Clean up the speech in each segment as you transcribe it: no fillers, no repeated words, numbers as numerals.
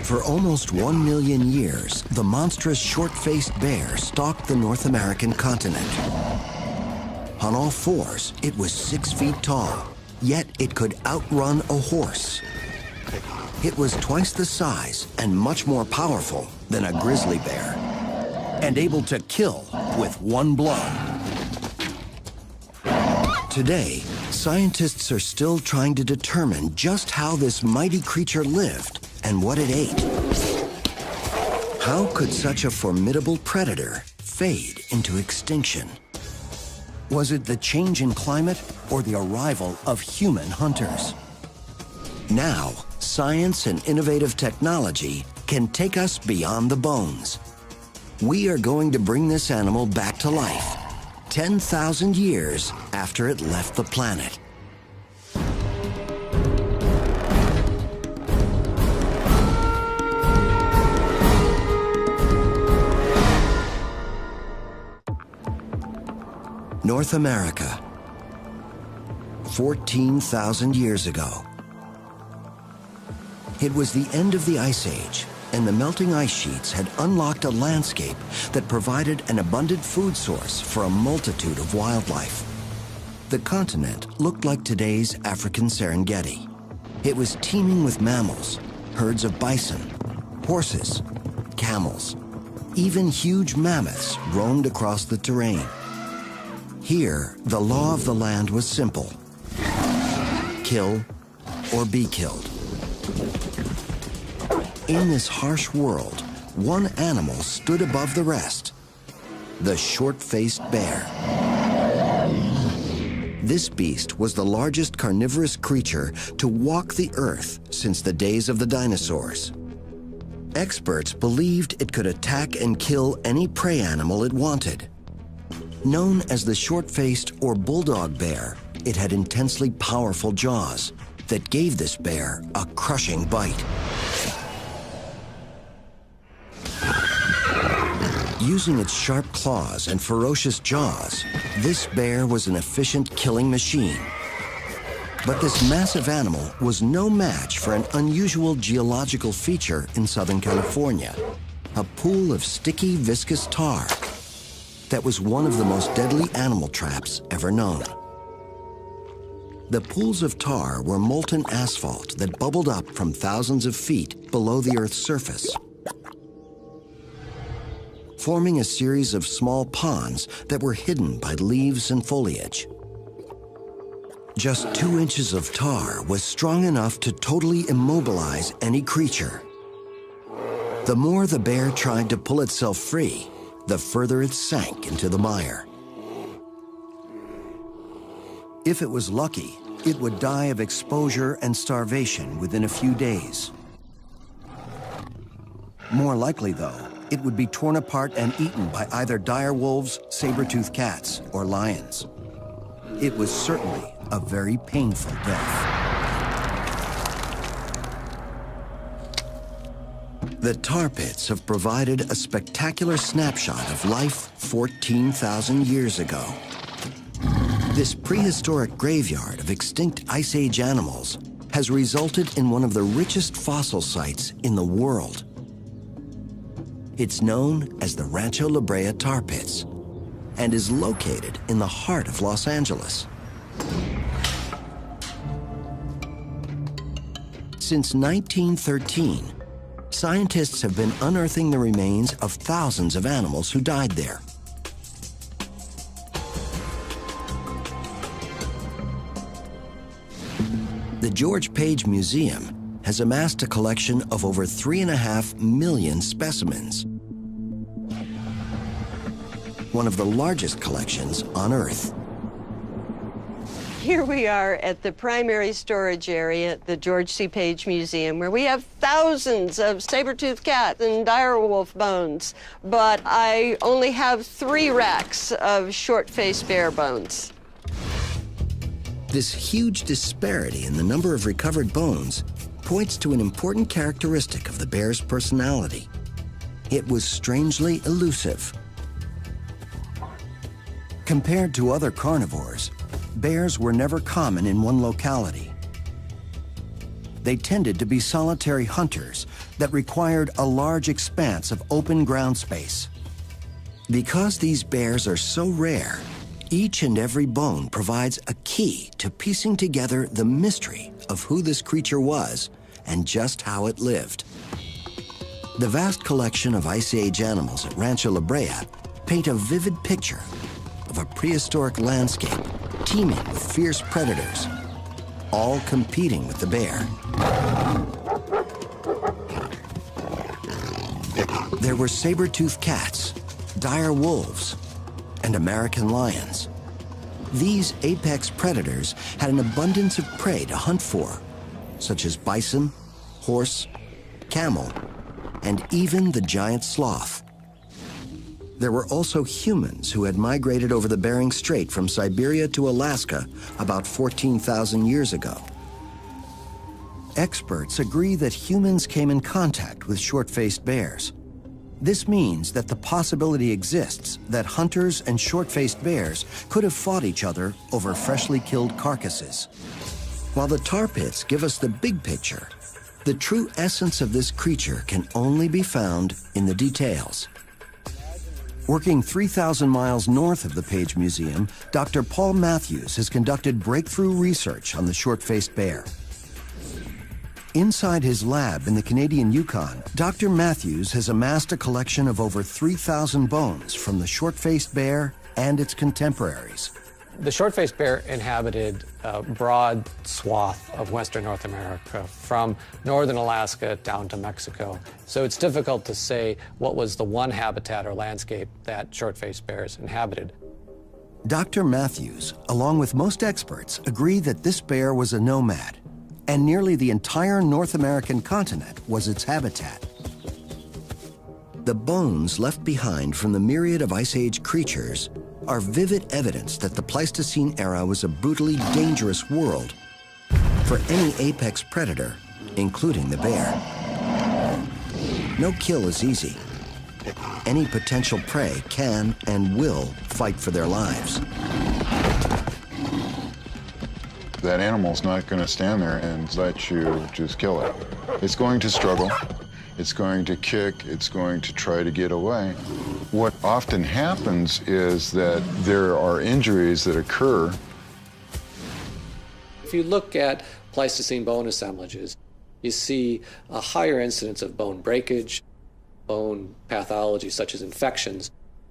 For almost 1 million years, the monstrous short-faced bear stalked the North American continent. On all fours, it was 6 feet tall, yet it could outrun a horse. It was twice the size and much more powerful than a grizzly bear, and able to kill with one blow. Today, scientists are still trying to determine just how this mighty creature lived and what it ate. How could such a formidable predator fade into extinction? Was it the change in climate or the arrival of human hunters? Now, science and innovative technology can take us beyond the bones. We are going to bring this animal back to life, 10,000 years after it left the planet. North America, 14,000 years ago. It was the end of the Ice Age, and the melting ice sheets had unlocked a landscape that provided an abundant food source for a multitude of wildlife. The continent looked like today's African Serengeti. It was teeming with mammals, herds of bison, horses, camels. Even huge mammoths roamed across the terrain. Here, the law of the land was simple: kill or be killed. In this harsh world, one animal stood above the rest: the short-faced bear. This beast was the largest carnivorous creature to walk the earth since the days of the dinosaurs. Experts believed it could attack and kill any prey animal it wanted. Known as the short-faced or bulldog bear, it had intensely powerful jaws that gave this bear a crushing bite. Using its sharp claws and ferocious jaws, this bear was an efficient killing machine. But this massive animal was no match for an unusual geological feature in Southern California: a pool of sticky, viscous tar that was one of the most deadly animal traps ever known. The pools of tar were molten asphalt that bubbled up from thousands of feet below the Earth's surface, forming a series of small ponds that were hidden by leaves and foliage. Just 2 inches of tar was strong enough to totally immobilize any creature. The more the bear tried to pull itself free, the further it sank into the mire. If it was lucky, it would die of exposure and starvation within a few days. More likely, though, it would be torn apart and eaten by either dire wolves, saber-toothed cats, or lions. It was certainly a very painful death. The tar pits have provided a spectacular snapshot of life 14,000 years ago. This prehistoric graveyard of extinct Ice Age animals has resulted in one of the richest fossil sites in the world. It's known as the Rancho La Brea Tar Pits and is located in the heart of Los Angeles. Since 1913, scientists have been unearthing the remains of thousands of animals who died there. The George Page Museum has amassed a collection of over 3.5 million specimens, one of the largest collections on Earth. Here we are at the primary storage area at the George C. Page Museum, where we have thousands of saber-toothed cat and direwolf bones, but I only have 3 racks of short-faced bear bones. This huge disparity in the number of recovered bones points to an important characteristic of the bear's personality. It was strangely elusive. Compared to other carnivores, bears were never common in one locality. they tended to be solitary hunters that required a large expanse of open ground space. Because these bears are so rare, each and every bone provides a key to piecing together the mystery of who this creature was and just how it lived. The vast collection of Ice Age animals at Rancho La Brea paint a vivid picture of a prehistoric landscape teeming with fierce predators, all competing with the bear. There were saber-toothed cats, dire wolves, and American lions. These apex predators had an abundance of prey to hunt for, such as bison, horse, camel, and even the giant sloth. There were also humans who had migrated over the Bering Strait from Siberia to Alaska about 14,000 years ago. Experts agree that humans came in contact with short-faced bears. This means that the possibility exists that hunters and short-faced bears could have fought each other over freshly killed carcasses. While the tar pits give us the big picture, the true essence of this creature can only be found in the details. Working 3,000 miles north of the Page Museum, Dr. Paul Matthews has conducted breakthrough research on the short-faced bear. Inside his lab in the Canadian Yukon, Dr. Matthews has amassed a collection of over 3,000 bones from the short-faced bear and its contemporaries. The short-faced bear inhabited a broad swath of western North America, from northern Alaska down to Mexico. So it's difficult to say what was the one habitat or landscape that short-faced bears inhabited. Dr. Matthews, along with most experts, agree that this bear was a nomad, and nearly the entire North American continent was its habitat. The bones left behind from the myriad of Ice Age creatures are vivid evidence that the Pleistocene era was a brutally dangerous world for any apex predator, including the bear. No kill is easy. Any potential prey can and will fight for their lives. That animal's not going to stand there and let you just kill it. It's going to struggle. It's going to kick. It's going to try to get away. What often happens is that there are injuries that occur. If you look at Pleistocene bone assemblages, you see a higher incidence of bone breakage, bone pathology such as infections,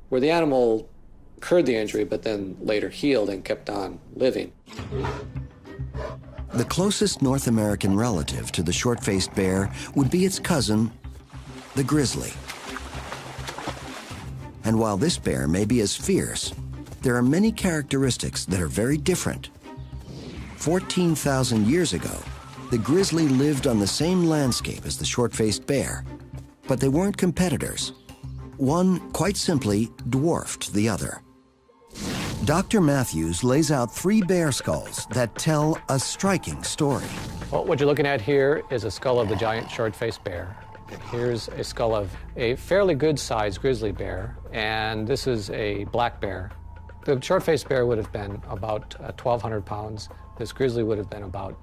where the animal incurred the injury but then later healed and kept on living. The closest North American relative to the short-faced bear would be its cousin, the grizzly. And while this bear may be as fierce, there are many characteristics that are very different. 14,000 years ago, the grizzly lived on the same landscape as the short-faced bear, but they weren't competitors. One, quite simply, dwarfed the other. Dr. Matthews lays out 3 bear skulls that tell a striking story. Well, what you're looking at here is a skull of the giant short-faced bear. Here's a skull of a fairly good-sized grizzly bear, and this is a black bear. The short-faced bear would have been about 1,200 pounds. This grizzly would have been about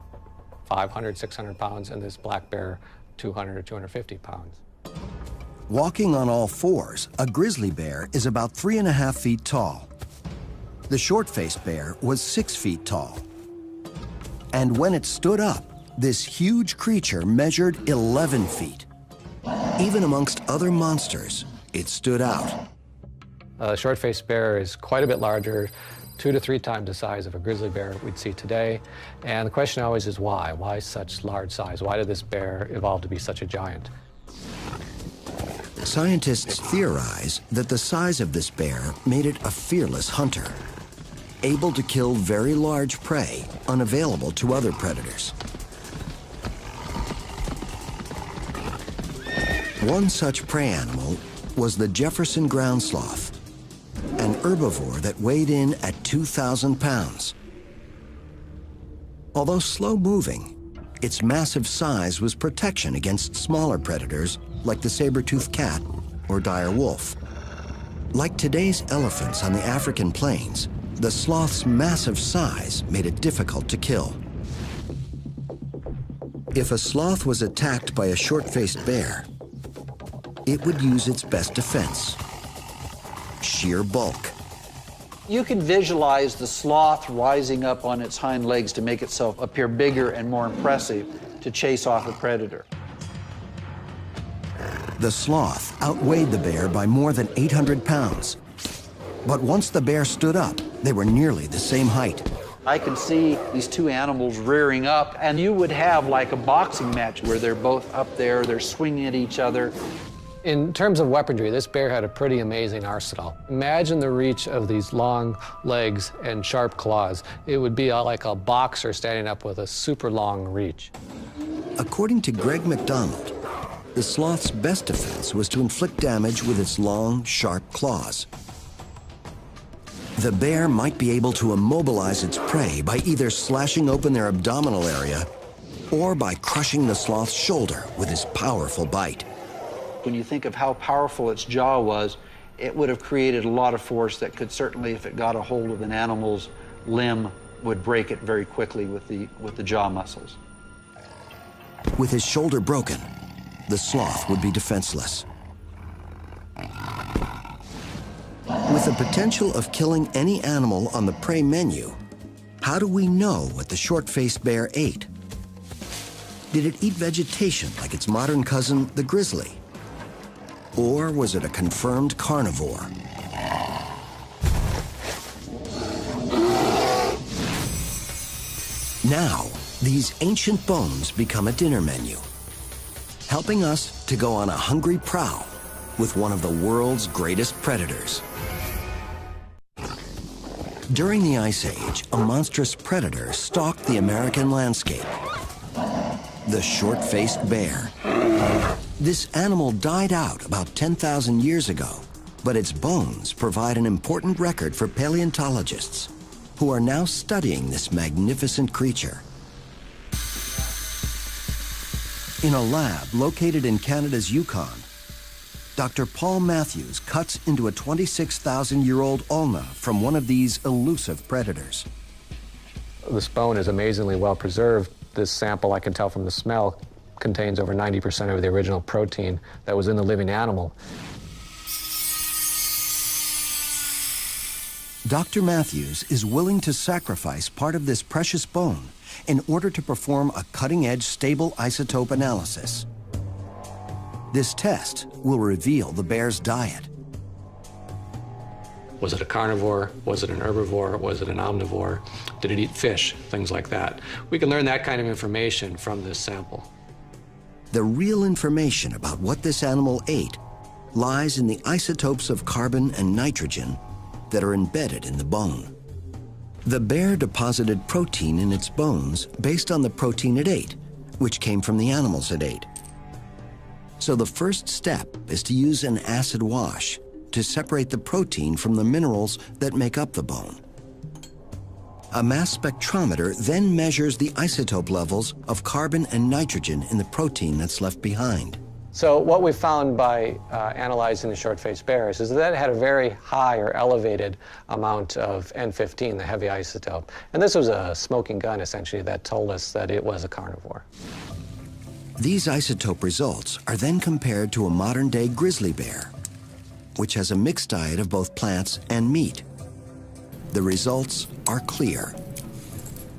500, 600 pounds, and this black bear 200 or 250 pounds. Walking on all fours, a grizzly bear is about 3.5 feet tall. The short-faced bear was 6 feet tall. And when it stood up, this huge creature measured 11 feet. Even amongst other monsters, it stood out. A short-faced bear is quite a bit larger, 2 to 3 times the size of a grizzly bear we'd see today. And the question always is why? Why such large size? Why did this bear evolve to be such a giant? Scientists theorize that the size of this bear made it a fearless hunter, able to kill very large prey unavailable to other predators. One such prey animal was the Jefferson ground sloth, an herbivore that weighed in at 2,000 pounds. Although slow-moving, its massive size was protection against smaller predators like the saber-toothed cat or dire wolf. Like today's elephants on the African plains, the sloth's massive size made it difficult to kill. If a sloth was attacked by a short-faced bear, it would use its best defense, sheer bulk. You can visualize the sloth rising up on its hind legs to make itself appear bigger and more impressive to chase off a predator. The sloth outweighed the bear by more than 800 pounds. But once the bear stood up, they were nearly the same height. I can see these two animals rearing up, and you would have like a boxing match where they're both up there, they're swinging at each other. In terms of weaponry, this bear had a pretty amazing arsenal. Imagine the reach of these long legs and sharp claws. It would be like a boxer standing up with a super long reach. According to Greg McDonald, the sloth's best defense was to inflict damage with its long, sharp claws. The bear might be able to immobilize its prey by either slashing open their abdominal area or by crushing the sloth's shoulder with his powerful bite. When you think of how powerful its jaw was, it would have created a lot of force that could certainly, if it got a hold of an animal's limb, would break it very quickly with the jaw muscles. With his shoulder broken, the sloth would be defenseless. With the potential of killing any animal on the prey menu, how do we know what the short-faced bear ate? Did it eat vegetation like its modern cousin, the grizzly? Or was it a confirmed carnivore? Now, these ancient bones become a dinner menu, helping us to go on a hungry prowl with one of the world's greatest predators. During the Ice Age, a monstrous predator stalked the American landscape: the short-faced bear. This animal died out about 10,000 years ago, but its bones provide an important record for paleontologists who are now studying this magnificent creature. In a lab located in Canada's Yukon, Dr. Paul Matthews cuts into a 26,000-year-old ulna from one of these elusive predators. This bone is amazingly well preserved. This sample, I can tell from the smell, contains over 90% of the original protein that was in the living animal. Dr. Matthews is willing to sacrifice part of this precious bone in order to perform a cutting-edge stable isotope analysis. This test will reveal the bear's diet. Was it a carnivore? Was it an herbivore? Was it an omnivore? Did it eat fish? Things like that. We can learn that kind of information from this sample. The real information about what this animal ate lies in the isotopes of carbon and nitrogen that are embedded in the bone. The bear deposited protein in its bones based on the protein it ate, which came from the animals it ate. So the first step is to use an acid wash to separate the protein from the minerals that make up the bone. A mass spectrometer then measures the isotope levels of carbon and nitrogen in the protein that's left behind. So what we found by analyzing the short-faced bears is that it had a very high or elevated amount of N15, the heavy isotope. And this was a smoking gun, essentially, that told us that it was a carnivore. These isotope results are then compared to a modern-day grizzly bear, which has a mixed diet of both plants and meat. The results are clear.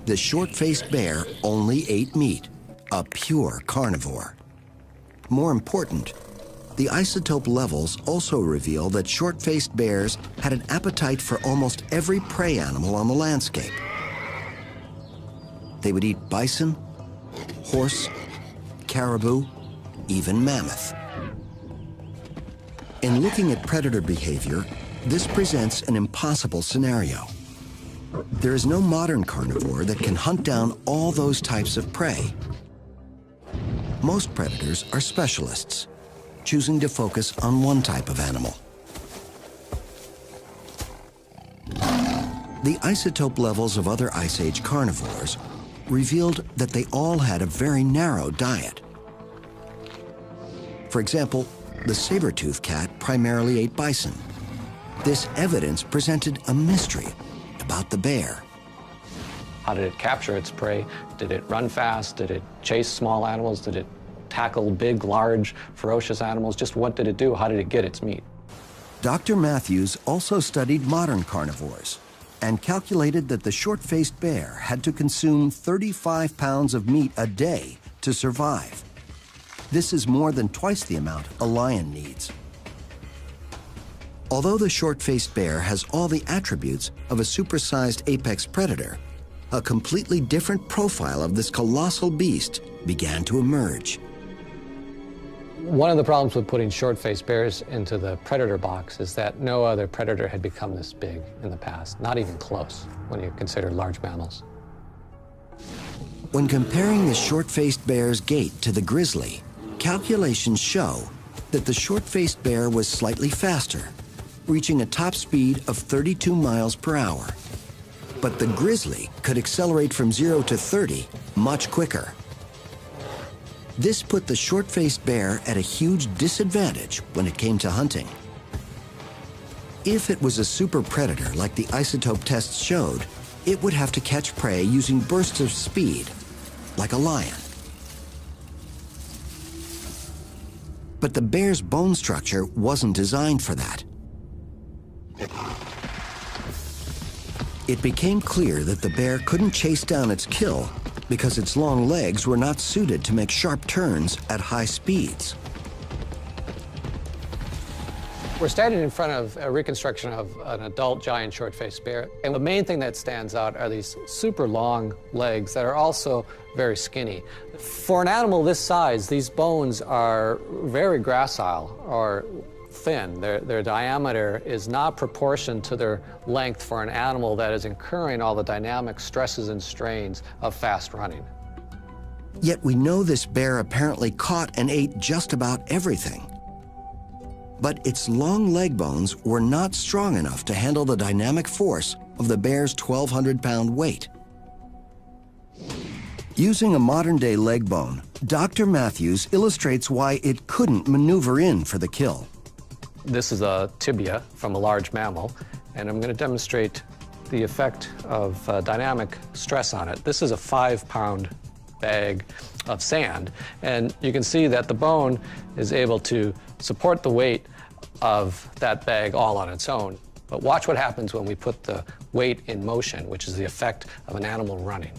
The short-faced bear only ate meat, a pure carnivore. More important, the isotope levels also reveal that short-faced bears had an appetite for almost every prey animal on the landscape. They would eat bison, horse, caribou, even mammoth. In looking at predator behavior, this presents an impossible scenario. There is no modern carnivore that can hunt down all those types of prey. Most predators are specialists, choosing to focus on one type of animal. The isotope levels of other Ice Age carnivores revealed that they all had a very narrow diet. For example, the saber-toothed cat primarily ate bison. This evidence presented a mystery about the bear. How did it capture its prey? Did it run fast? Did it chase small animals? Did it tackle big, large, ferocious animals? Just what did it do? How did it get its meat? Dr. Matthews also studied modern carnivores and calculated that the short-faced bear had to consume 35 pounds of meat a day to survive. This is more than twice the amount a lion needs. Although the short-faced bear has all the attributes of a supersized apex predator, a completely different profile of this colossal beast began to emerge. One of the problems with putting short-faced bears into the predator box is that no other predator had become this big in the past, not even close when you consider large mammals. When comparing the short-faced bear's gait to the grizzly, calculations show that the short-faced bear was slightly faster, reaching a top speed of 32 miles per hour. But the grizzly could accelerate from 0 to 30 much quicker. This put the short-faced bear at a huge disadvantage when it came to hunting. If it was a super predator like the isotope tests showed, it would have to catch prey using bursts of speed, like a lion. But the bear's bone structure wasn't designed for that. It became clear that the bear couldn't chase down its kill because its long legs were not suited to make sharp turns at high speeds. We're standing in front of a reconstruction of an adult giant short-faced bear, and the main thing that stands out are these super long legs that are also very skinny. For an animal this size, these bones are very gracile or thin. Their diameter is not proportioned to their length for an animal that is incurring all the dynamic stresses and strains of fast running. Yet we know this bear apparently caught and ate just about everything. But its long leg bones were not strong enough to handle the dynamic force of the bear's 1,200-pound weight. Using a modern-day leg bone, Dr. Matthews illustrates why it couldn't maneuver in for the kill. This is a tibia from a large mammal, and I'm going to demonstrate the effect of dynamic stress on it. This is a 5-pound bag of sand, and you can see that the bone is able to support the weight of that bag all on its own. But watch what happens when we put the weight in motion, which is the effect of an animal running.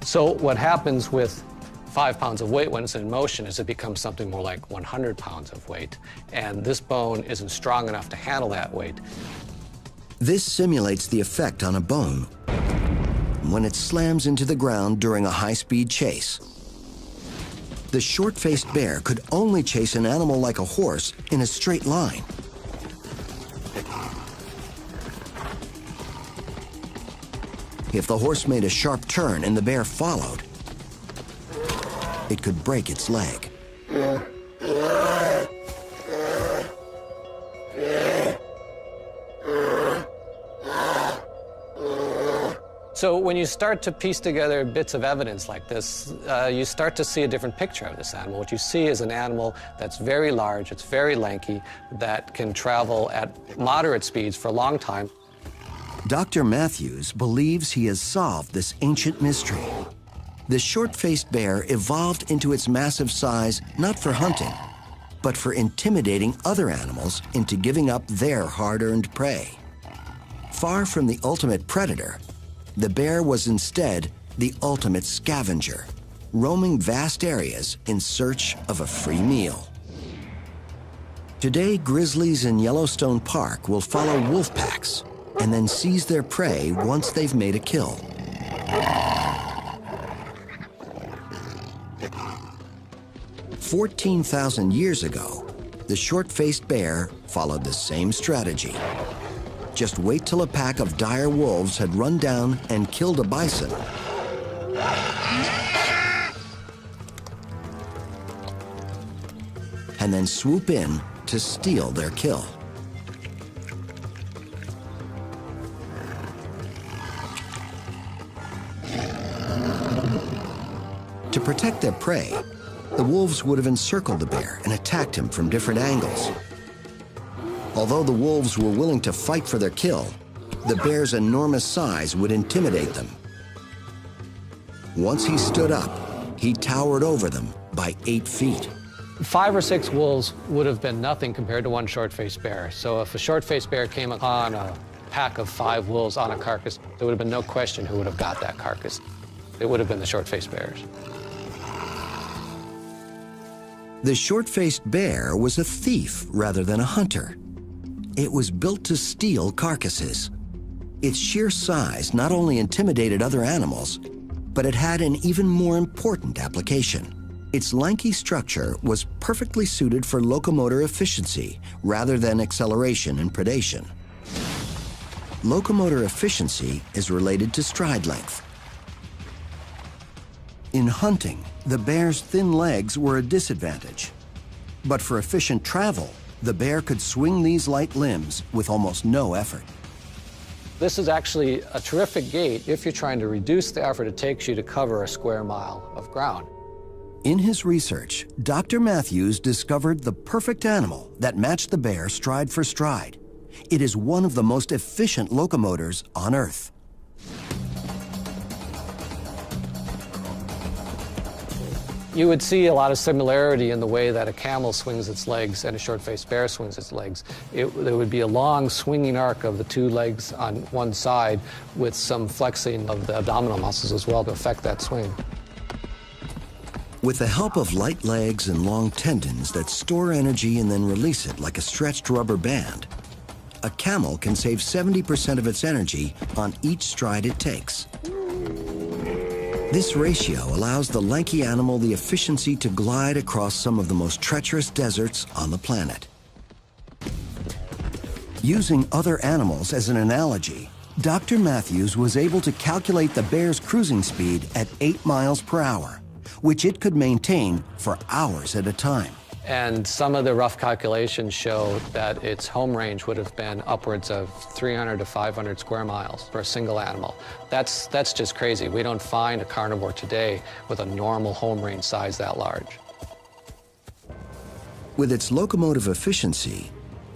So what happens with 5 pounds of weight when it's in motion is it becomes something more like 100 pounds of weight, and this bone isn't strong enough to handle that weight. This simulates the effect on a bone when it slams into the ground during a high-speed chase. The short-faced bear could only chase an animal like a horse in a straight line. If the horse made a sharp turn and the bear followed, it could break its leg. So when you start to piece together bits of evidence like this, you start to see a different picture of this animal. What you see is an animal that's very large, it's very lanky, that can travel at moderate speeds for a long time. Dr. Matthews believes he has solved this ancient mystery. The short-faced bear evolved into its massive size not for hunting, but for intimidating other animals into giving up their hard-earned prey. Far from the ultimate predator, the bear was instead the ultimate scavenger, roaming vast areas in search of a free meal. Today, grizzlies in Yellowstone Park will follow wolf packs and then seize their prey once they've made a kill. 14,000 years ago, the short-faced bear followed the same strategy. Just wait till a pack of dire wolves had run down and killed a bison. And then swoop in to steal their kill. To protect their prey, the wolves would have encircled the bear and attacked him from different angles. Although the wolves were willing to fight for their kill, the bear's enormous size would intimidate them. Once he stood up, he towered over them by 8 feet. 5 or 6 wolves would have been nothing compared to one short-faced bear. So if a short-faced bear came upon a pack of 5 wolves on a carcass, there would have been no question who would have got that carcass. It would have been the short-faced bears. The short-faced bear was a thief rather than a hunter. It was built to steal carcasses. Its sheer size not only intimidated other animals, but it had an even more important application. Its lanky structure was perfectly suited for locomotor efficiency rather than acceleration and predation. Locomotor efficiency is related to stride length. In hunting, the bear's thin legs were a disadvantage. But for efficient travel, the bear could swing these light limbs with almost no effort. This is actually a terrific gait if you're trying to reduce the effort it takes you to cover a square mile of ground. In his research, Dr. Matthews discovered the perfect animal that matched the bear stride for stride. It is one of the most efficient locomotors on Earth. You would see a lot of similarity in the way that a camel swings its legs and a short-faced bear swings its legs. There would be a long swinging arc of the 2 legs on one side with some flexing of the abdominal muscles as well to affect that swing. With the help of light legs and long tendons that store energy and then release it like a stretched rubber band, a camel can save 70% of its energy on each stride it takes. This ratio allows the lanky animal the efficiency to glide across some of the most treacherous deserts on the planet. Using other animals as an analogy, Dr. Matthews was able to calculate the bear's cruising speed at 8 miles per hour, which it could maintain for hours at a time. And some of the rough calculations show that its home range would have been upwards of 300 to 500 square miles for a single animal. That's just crazy. We don't find a carnivore today with a normal home range size that large. With its locomotive efficiency,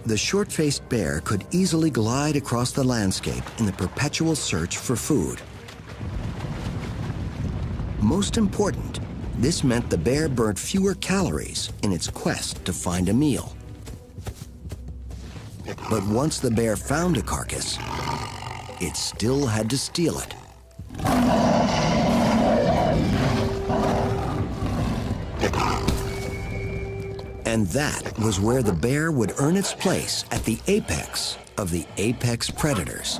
the short-faced bear could easily glide across the landscape in the perpetual search for food. Most important, this meant the bear burnt fewer calories in its quest to find a meal. But once the bear found a carcass, it still had to steal it. And that was where the bear would earn its place at the apex of the apex predators.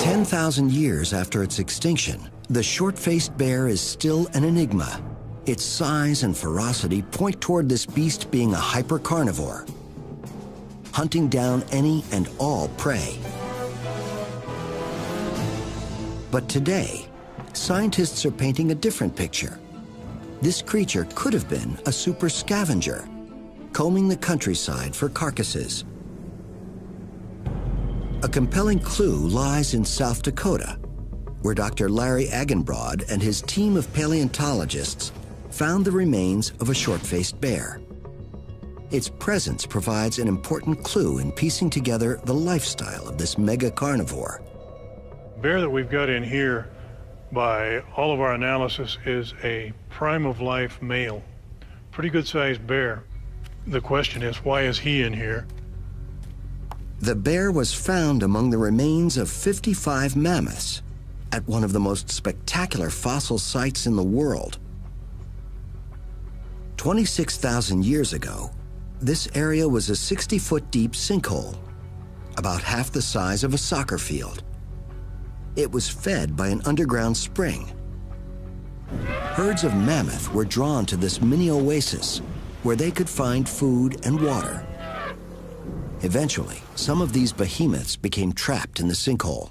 10,000 years after its extinction, the short-faced bear is still an enigma. Its size and ferocity point toward this beast being a hyper-carnivore, hunting down any and all prey. But today, scientists are painting a different picture. This creature could have been a super scavenger, combing the countryside for carcasses. A compelling clue lies in South Dakota, where Dr. Larry Agenbrod and his team of paleontologists found the remains of a short-faced bear. Its presence provides an important clue in piecing together the lifestyle of this mega carnivore. The bear that we've got in here, by all of our analysis, is a prime of life male. Pretty good sized bear. The question is, why is he in here? The bear was found among the remains of 55 mammoths at one of the most spectacular fossil sites in the world. 26,000 years ago, this area was a 60-foot deep sinkhole, about half the size of a soccer field. It was fed by an underground spring. Herds of mammoth were drawn to this mini oasis where they could find food and water. Eventually, some of these behemoths became trapped in the sinkhole.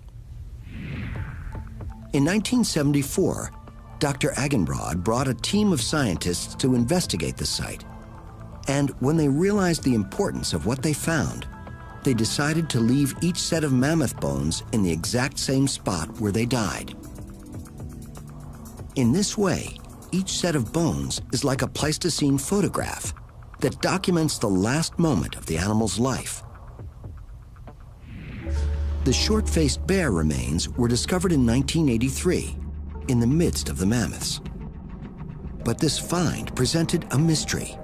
In 1974, Dr. Agenbrod brought a team of scientists to investigate the site. And when they realized the importance of what they found, they decided to leave each set of mammoth bones in the exact same spot where they died. In this way, each set of bones is like a Pleistocene photograph, that documents the last moment of the animal's life. The short-faced bear remains were discovered in 1983 in the midst of the mammoths. But this find presented a mystery.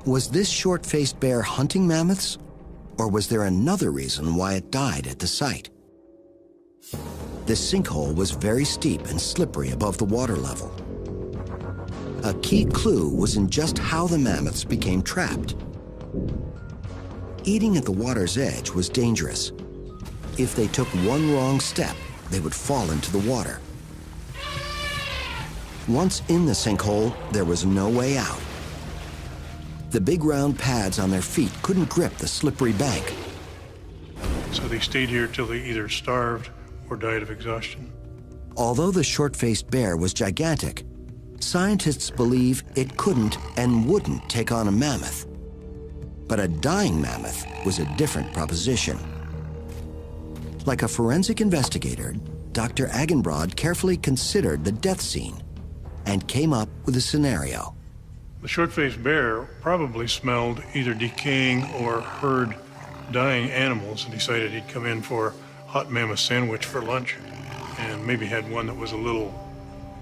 Was this short-faced bear hunting mammoths, or was there another reason why it died at the site? The sinkhole was very steep and slippery above the water level. A key clue was in just how the mammoths became trapped. Eating at the water's edge was dangerous. If they took one wrong step, they would fall into the water. Once in the sinkhole, there was no way out. The big round pads on their feet couldn't grip the slippery bank. So they stayed here till they either starved or died of exhaustion. Although the short-faced bear was gigantic, scientists believe it couldn't and wouldn't take on a mammoth. But a dying mammoth was a different proposition. Like a forensic investigator, Dr. Agenbrod carefully considered the death scene and came up with a scenario. The short-faced bear probably smelled either decaying or heard dying animals and decided he'd come in for a hot mammoth sandwich for lunch, and maybe had one that was a little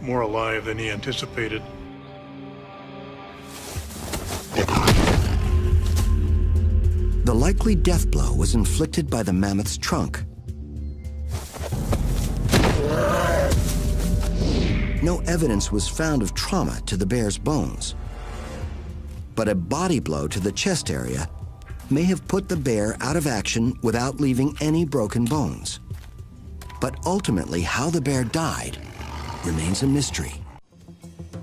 more alive than he anticipated. The likely death blow was inflicted by the mammoth's trunk. No evidence was found of trauma to the bear's bones. But a body blow to the chest area may have put the bear out of action without leaving any broken bones. But ultimately, how the bear died remains a mystery.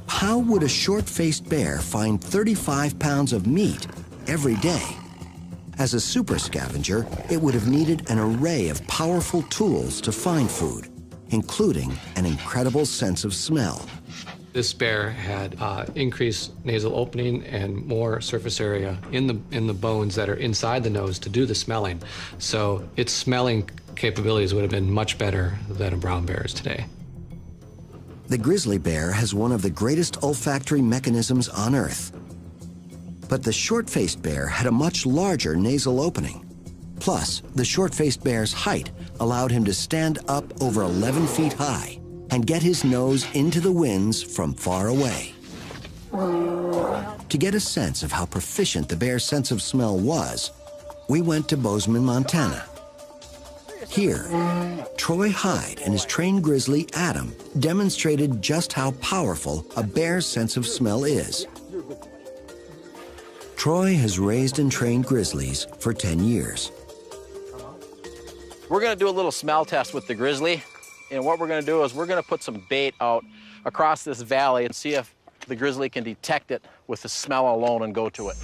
How would a short-faced bear find 35 pounds of meat every day? As a super scavenger, it would have needed an array of powerful tools to find food, including an incredible sense of smell. This bear had increased nasal opening and more surface area in the bones that are inside the nose to do the smelling. So its smelling capabilities would have been much better than a brown bear's today. The grizzly bear has one of the greatest olfactory mechanisms on Earth. But the short-faced bear had a much larger nasal opening. Plus, the short-faced bear's height allowed him to stand up over 11 feet high and get his nose into the winds from far away. To get a sense of how proficient the bear's sense of smell was, we went to Bozeman, Montana. Here, Troy Hyde and his trained grizzly, Adam, demonstrated just how powerful a bear's sense of smell is. Troy has raised and trained grizzlies for 10 years. We're gonna do a little smell test with the grizzly. And what we're gonna do is we're gonna put some bait out across this valley and see if the grizzly can detect it with the smell alone and go to it.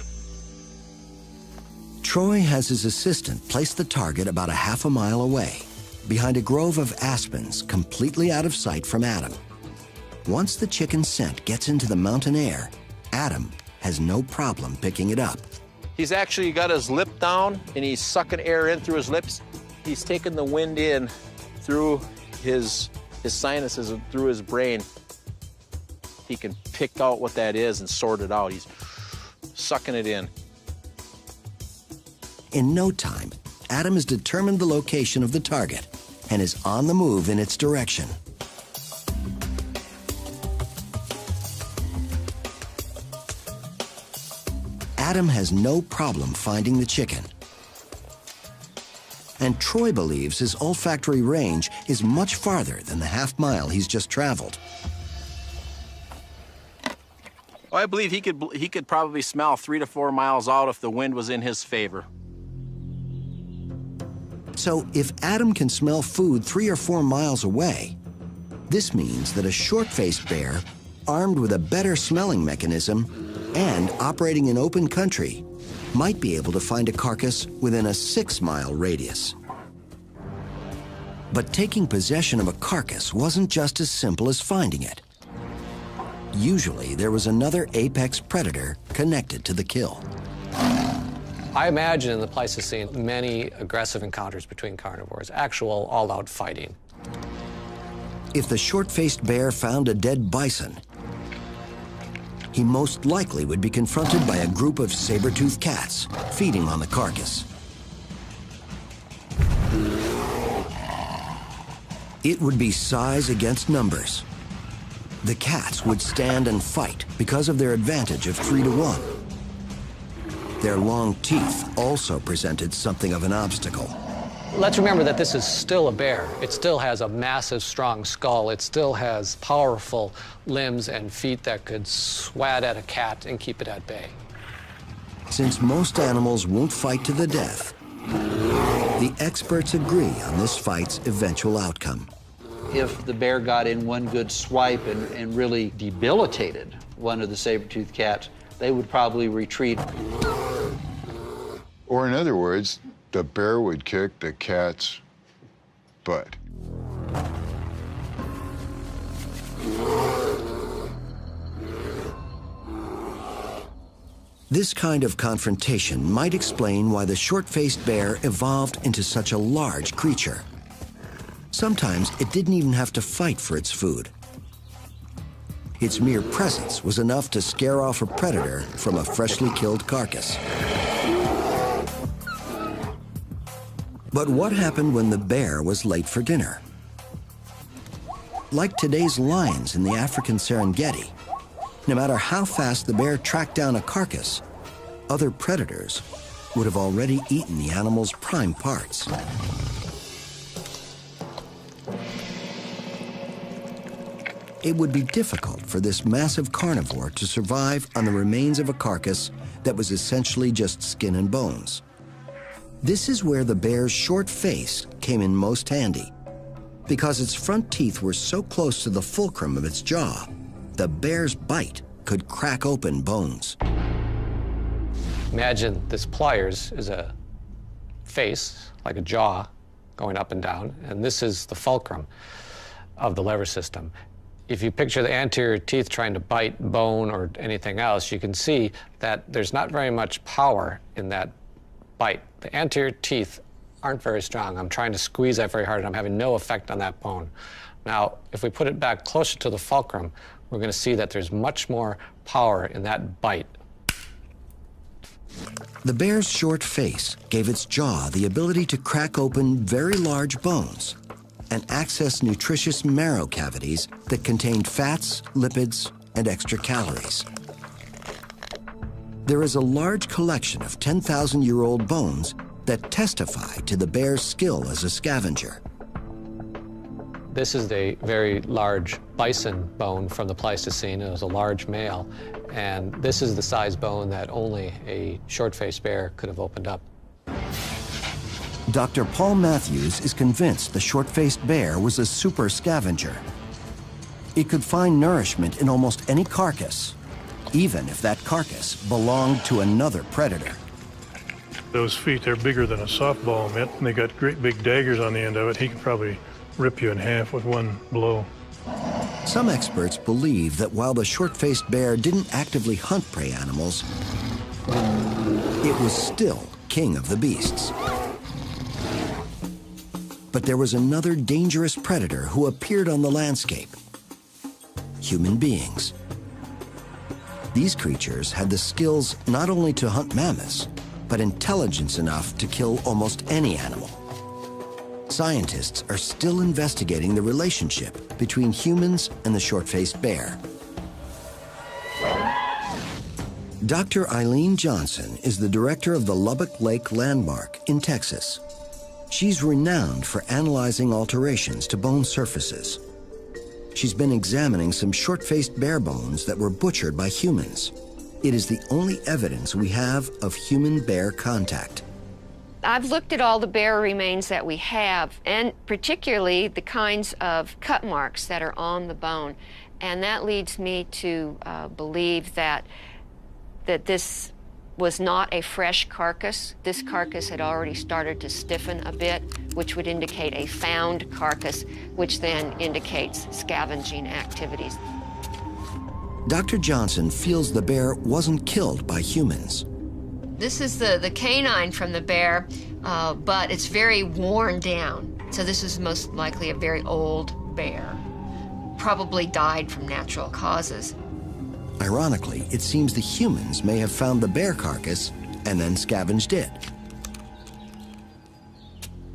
Troy has his assistant place the target about a half a mile away, behind a grove of aspens completely out of sight from Adam. Once the chicken scent gets into the mountain air, Adam has no problem picking it up. He's actually got his lip down and he's sucking air in through his lips. He's taking the wind in through his sinuses and through his brain. He can pick out what that is and sort it out. He's sucking it in. In no time, Adam has determined the location of the target and is on the move in its direction. Adam has no problem finding the chicken. And Troy believes his olfactory range is much farther than the half mile he's just traveled. Well, I believe he could probably smell 3 to 4 miles out if the wind was in his favor. So if Adam can smell food 3 or 4 miles away, this means that a short-faced bear, armed with a better smelling mechanism and operating in open country, might be able to find a carcass within a 6-mile radius. But taking possession of a carcass wasn't just as simple as finding it. Usually, there was another apex predator connected to the kill. I imagine in the Pleistocene many aggressive encounters between carnivores, actual all-out fighting. If the short-faced bear found a dead bison, he most likely would be confronted by a group of saber-toothed cats feeding on the carcass. It would be size against numbers. The cats would stand and fight because of their advantage of 3 to 1. Their long teeth also presented something of an obstacle. Let's remember that this is still a bear. It still has a massive, strong skull. It still has powerful limbs and feet that could swat at a cat and keep it at bay. Since most animals won't fight to the death, the experts agree on this fight's eventual outcome. If the bear got in one good swipe and really debilitated one of the saber-toothed cats, they would probably retreat. Or in other words, the bear would kick the cat's butt. This kind of confrontation might explain why the short-faced bear evolved into such a large creature. Sometimes it didn't even have to fight for its food. Its mere presence was enough to scare off a predator from a freshly killed carcass. But what happened when the bear was late for dinner? Like today's lions in the African Serengeti, no matter how fast the bear tracked down a carcass, other predators would have already eaten the animal's prime parts. It would be difficult for this massive carnivore to survive on the remains of a carcass that was essentially just skin and bones. This is where the bear's short face came in most handy. Because its front teeth were so close to the fulcrum of its jaw, the bear's bite could crack open bones. Imagine this pliers is a face, like a jaw, going up and down, and this is the fulcrum of the lever system. If you picture the anterior teeth trying to bite bone or anything else, you can see that there's not very much power in that bite. The anterior teeth aren't very strong. I'm trying to squeeze that very hard, and I'm having no effect on that bone. Now, if we put it back closer to the fulcrum, we're going to see that there's much more power in that bite. The bear's short face gave its jaw the ability to crack open very large bones and access nutritious marrow cavities that contained fats, lipids, and extra calories. There is a large collection of 10,000-year-old bones that testify to the bear's skill as a scavenger. This is a very large bison bone from the Pleistocene. It was a large male, and this is the size bone that only a short-faced bear could have opened up. Dr. Paul Matthews is convinced the short-faced bear was a super scavenger. It could find nourishment in almost any carcass, even if that carcass belonged to another predator. Those feet, they're bigger than a softball mitt, and they got great big daggers on the end of it. He could probably rip you in half with one blow. Some experts believe that while the short-faced bear didn't actively hunt prey animals, it was still king of the beasts. But there was another dangerous predator who appeared on the landscape: human beings. These creatures had the skills not only to hunt mammoths, but intelligence enough to kill almost any animal. Scientists are still investigating the relationship between humans and the short-faced bear. Dr. Eileen Johnson is the director of the Lubbock Lake Landmark in Texas. She's renowned for analyzing alterations to bone surfaces. She's been examining some short-faced bear bones that were butchered by humans. It is the only evidence we have of human-bear contact. I've looked at all the bear remains that we have, and particularly the kinds of cut marks that are on the bone. And that leads me to believe that this was not a fresh carcass. This carcass had already started to stiffen a bit, which would indicate a found carcass, which then indicates scavenging activities. Dr. Johnson feels the bear wasn't killed by humans. This is the canine from the bear, but it's very worn down. So this is most likely a very old bear. Probably died from natural causes. Ironically, it seems the humans may have found the bear carcass and then scavenged it.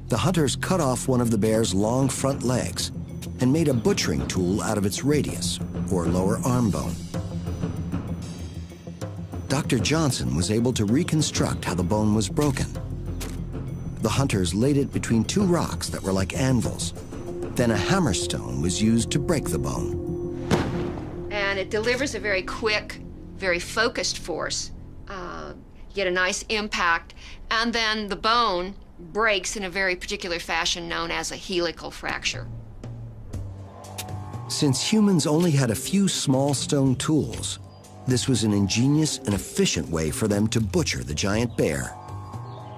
The hunters cut off one of the bear's long front legs and made a butchering tool out of its radius, or lower arm bone. Dr. Johnson was able to reconstruct how the bone was broken. The hunters laid it between two rocks that were like anvils. Then a hammerstone was used to break the bone. And it delivers a very quick, very focused force. You get a nice impact, and then the bone breaks in a very particular fashion known as a helical fracture. Since humans only had a few small stone tools, this was an ingenious and efficient way for them to butcher the giant bear,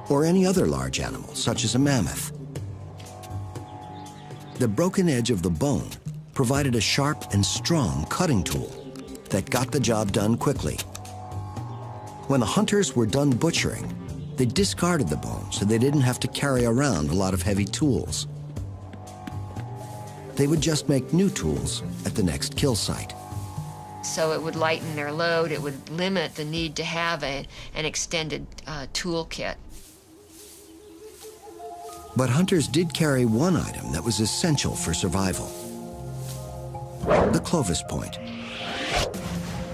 or any other large animal, such as a mammoth. The broken edge of the bone provided a sharp and strong cutting tool that got the job done quickly. When the hunters were done butchering, they discarded the bone so they didn't have to carry around a lot of heavy tools. They would just make new tools at the next kill site. So it would lighten their load, it would limit the need to have an extended tool kit. But hunters did carry one item that was essential for survival: the Clovis point.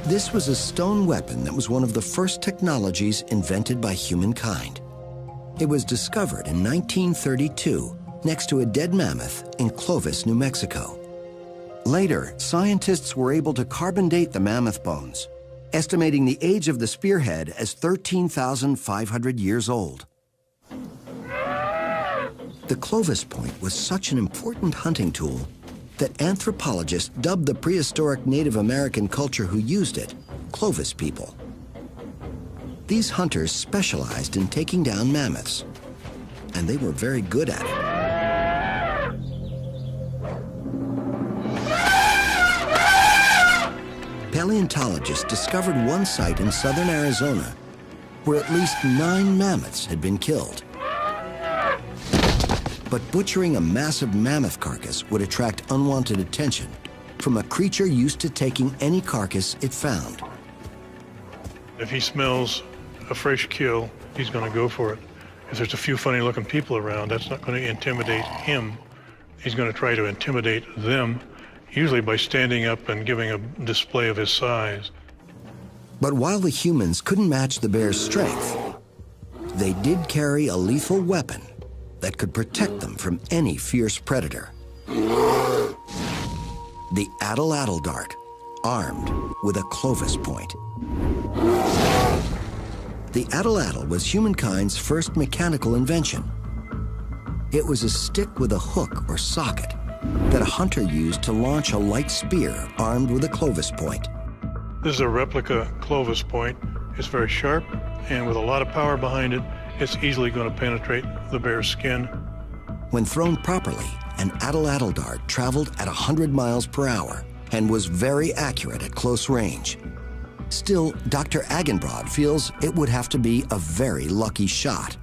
This was a stone weapon that was one of the first technologies invented by humankind. It was discovered in 1932 next to a dead mammoth in Clovis, New Mexico. Later, scientists were able to carbon date the mammoth bones, estimating the age of the spearhead as 13,500 years old. The Clovis point was such an important hunting tool that anthropologists dubbed the prehistoric Native American culture who used it Clovis people. These hunters specialized in taking down mammoths, and they were very good at it. Paleontologists discovered one site in southern Arizona where at least 9 mammoths had been killed. But butchering a massive mammoth carcass would attract unwanted attention from a creature used to taking any carcass it found. If he smells a fresh kill, he's going to go for it. If there's a few funny-looking people around, that's not going to intimidate him. He's going to try to intimidate them, usually by standing up and giving a display of his size. But while the humans couldn't match the bear's strength, they did carry a lethal weapon that could protect them from any fierce predator. The atlatl dart, armed with a Clovis point. The atlatl was humankind's first mechanical invention. It was a stick with a hook or socket that a hunter used to launch a light spear armed with a Clovis point. This is a replica Clovis point. It's very sharp, and with a lot of power behind it, it's easily going to penetrate the bear's skin. When thrown properly, an atlatl dart traveled at 100 miles per hour and was very accurate at close range. Still, Dr. Agenbrod feels it would have to be a very lucky shot.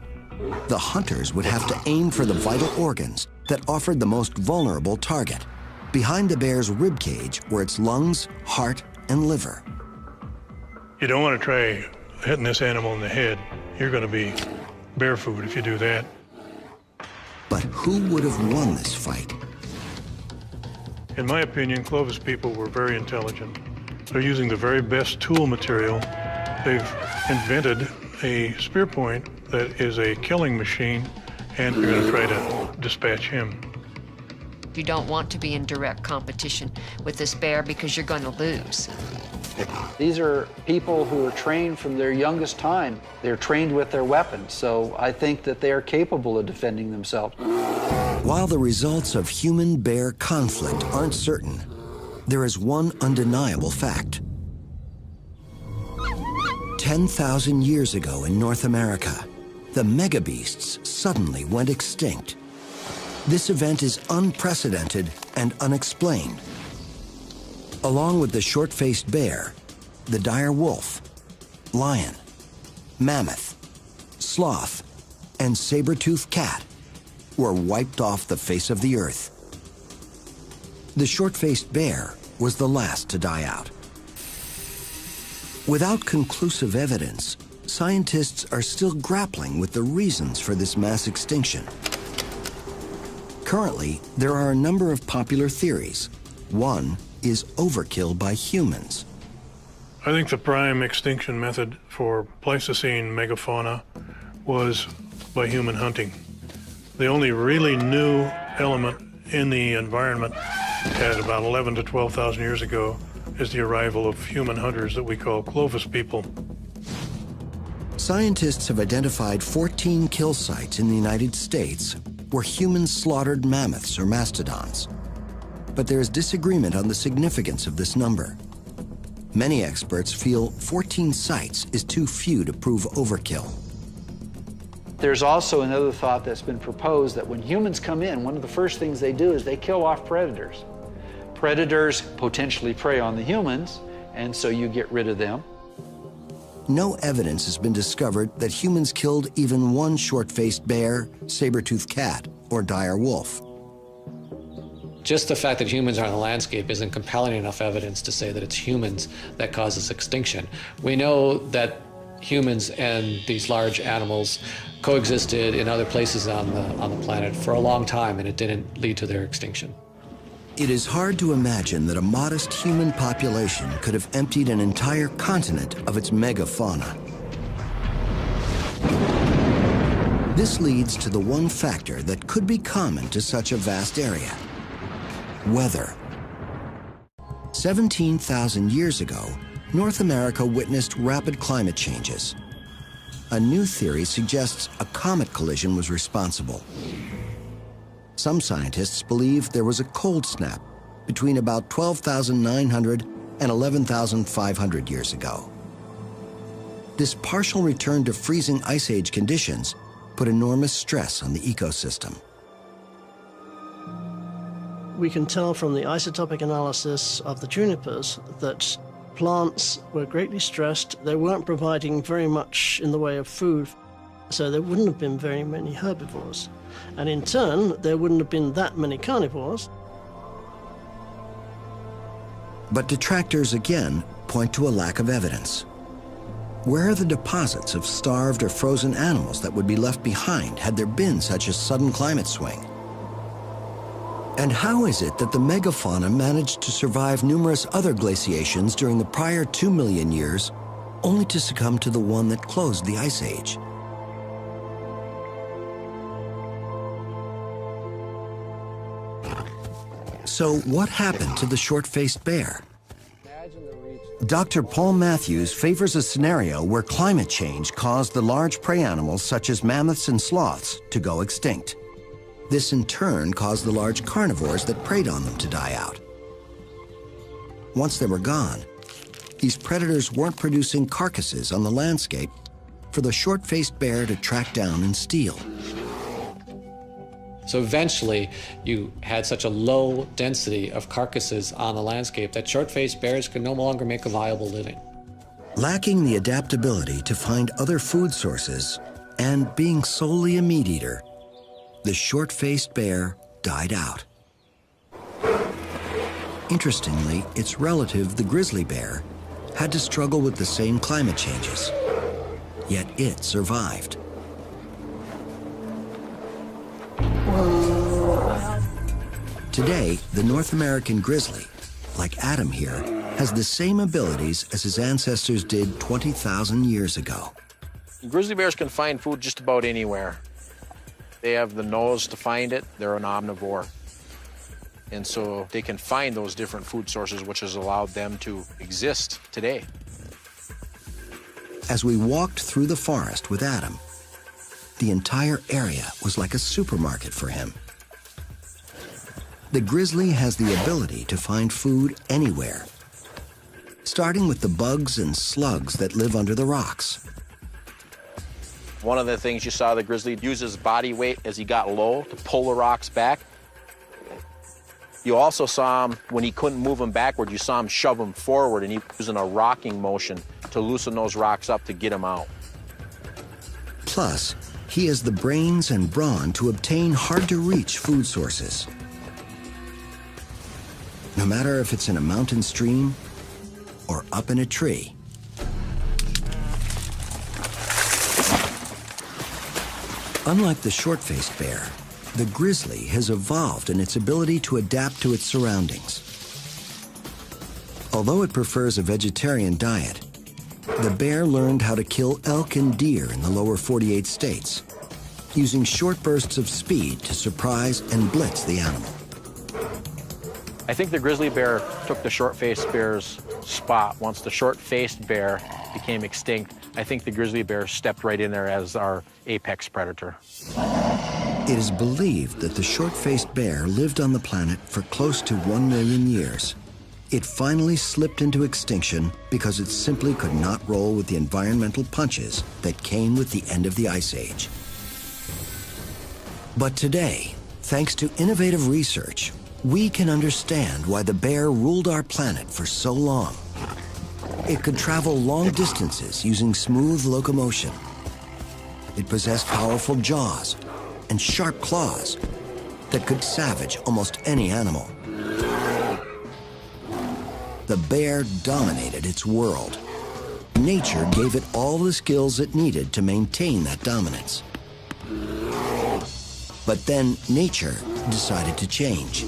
The hunters would have to aim for the vital organs that offered the most vulnerable target. Behind the bear's rib cage were its lungs, heart, and liver. You don't want to try hitting this animal in the head. You're going to be bear food if you do that. But who would have won this fight? In my opinion, Clovis people were very intelligent. They're using the very best tool material. They've invented a spear point that is a killing machine, and they're going to try to dispatch him. You don't want to be in direct competition with this bear because you're going to lose. These are people who are trained from their youngest time. They're trained with their weapons, so I think that they are capable of defending themselves. While the results of human-bear conflict aren't certain, there is one undeniable fact. 10,000 years ago in North America, the megabeasts suddenly went extinct. This event is unprecedented and unexplained. Along with the short-faced bear, the dire wolf, lion, mammoth, sloth, and saber-toothed cat were wiped off the face of the earth. The short-faced bear was the last to die out. Without conclusive evidence, scientists are still grappling with the reasons for this mass extinction. Currently, there are a number of popular theories. One is overkill by humans. I think the prime extinction method for Pleistocene megafauna was by human hunting. The only really new element in the environment at about 11 to 12,000 years ago is the arrival of human hunters that we call Clovis people. Scientists have identified 14 kill sites in the United States where humans slaughtered mammoths or mastodons. But there is disagreement on the significance of this number. Many experts feel 14 sites is too few to prove overkill. There's also another thought that's been proposed that when humans come in, one of the first things they do is they kill off predators. Predators potentially prey on the humans, and so you get rid of them. No evidence has been discovered that humans killed even one short-faced bear, saber-toothed cat, or dire wolf. Just the fact that humans are on the landscape isn't compelling enough evidence to say that it's humans that causes extinction. We know that humans and these large animals coexisted in other places on the planet for a long time, and it didn't lead to their extinction. It is hard to imagine that a modest human population could have emptied an entire continent of its megafauna. This leads to the one factor that could be common to such a vast area: weather. 17,000 years ago, North America witnessed rapid climate changes. A new theory suggests a comet collision was responsible. Some scientists believe there was a cold snap between about 12,900 and 11,500 years ago. This partial return to freezing ice age conditions put enormous stress on the ecosystem. We can tell from the isotopic analysis of the junipers that plants were greatly stressed. They weren't providing very much in the way of food, so there wouldn't have been very many herbivores. And in turn, there wouldn't have been that many carnivores. But detractors again point to a lack of evidence. Where are the deposits of starved or frozen animals that would be left behind had there been such a sudden climate swing? And how is it that the megafauna managed to survive numerous other glaciations during the prior 2 million years, only to succumb to the one that closed the Ice Age? So what happened to the short-faced bear? Dr. Paul Matthews favors a scenario where climate change caused the large prey animals such as mammoths and sloths to go extinct. This in turn caused the large carnivores that preyed on them to die out. Once they were gone, these predators weren't producing carcasses on the landscape for the short-faced bear to track down and steal. So eventually, you had such a low density of carcasses on the landscape that short-faced bears could no longer make a viable living. Lacking the adaptability to find other food sources and being solely a meat eater, the short-faced bear died out. Interestingly, its relative, the grizzly bear, had to struggle with the same climate changes, yet it survived. Today, the North American grizzly, like Adam here, has the same abilities as his ancestors did 20,000 years ago. Grizzly bears can find food just about anywhere. They have the nose to find it. They're an omnivore. And so they can find those different food sources, which has allowed them to exist today. As we walked through the forest with Adam, the entire area was like a supermarket for him. The grizzly has the ability to find food anywhere, starting with the bugs and slugs that live under the rocks. One of the things you saw the grizzly use his body weight as he got low to pull the rocks back. You also saw him, when he couldn't move them backward, you saw him shove them forward, and he was using a rocking motion to loosen those rocks up to get them out. Plus, he has the brains and brawn to obtain hard-to-reach food sources. No matter if it's in a mountain stream or up in a tree, Unlike the short-faced bear, the grizzly has evolved in its ability to adapt to its surroundings. Although it prefers a vegetarian diet, the bear learned how to kill elk and deer in the lower 48 states, using short bursts of speed to surprise and blitz the animal. I think the grizzly bear took the short-faced bear's spot. Once the short-faced bear became extinct, I think the grizzly bear stepped right in there as our apex predator. It is believed that the short-faced bear lived on the planet for close to 1 million years. It finally slipped into extinction because it simply could not roll with the environmental punches that came with the end of the Ice Age. But today, thanks to innovative research, we can understand why the bear ruled our planet for so long. It could travel long distances using smooth locomotion. It possessed powerful jaws and sharp claws that could savage almost any animal. The bear dominated its world. Nature gave it all the skills it needed to maintain that dominance. But then nature decided to change.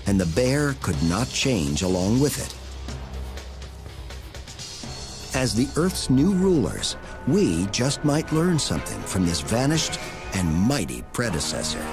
And the bear could not change along with it. As the Earth's new rulers, we just might learn something from this vanished and mighty predecessor.